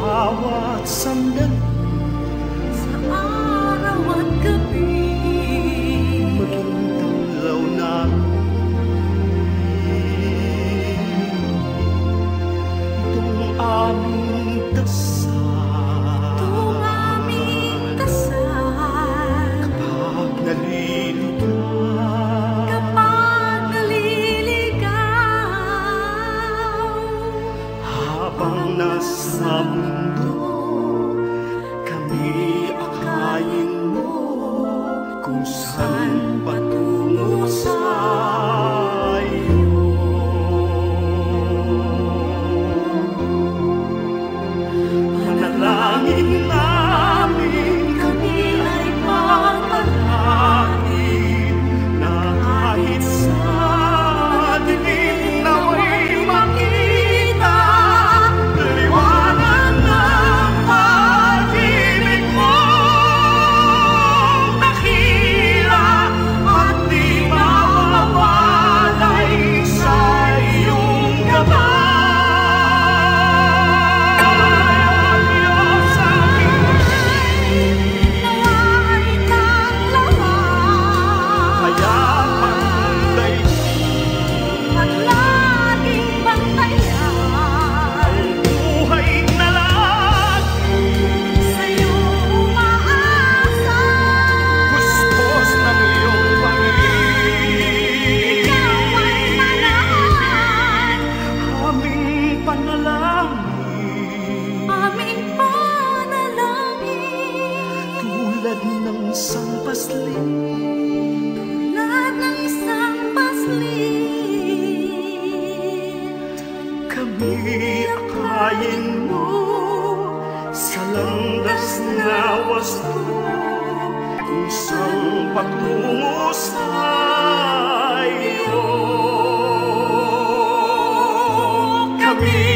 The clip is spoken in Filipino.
bawat sandali sa araw at gabi, maging tanglaw namin itong aming dasal. Itong aming dasal kapag naliligaw, kapag naliligaw, habang nasa mundo kami akayin mo kung saan patungo sa iyo. Manalangin namin kami ay pagpalain na kahit sa dilim nawa'y makita liwanag ng pag-ibig mo, dakila at di mawawalay sa iyong gabay. Diyos aking nawa'y tanglawan, kaya pagdaigdig at laging bantayan ang buhay na lagi sa'yo umaasa. Puspos ng iyong pag-ibig, ikaw ay manahan, aming panalangin, aming panalangin. Tulad ng isang paslit, tulad ng isang paslit, kami akayin mo sa landas na wasto kung saan patungo sa iyo. Kami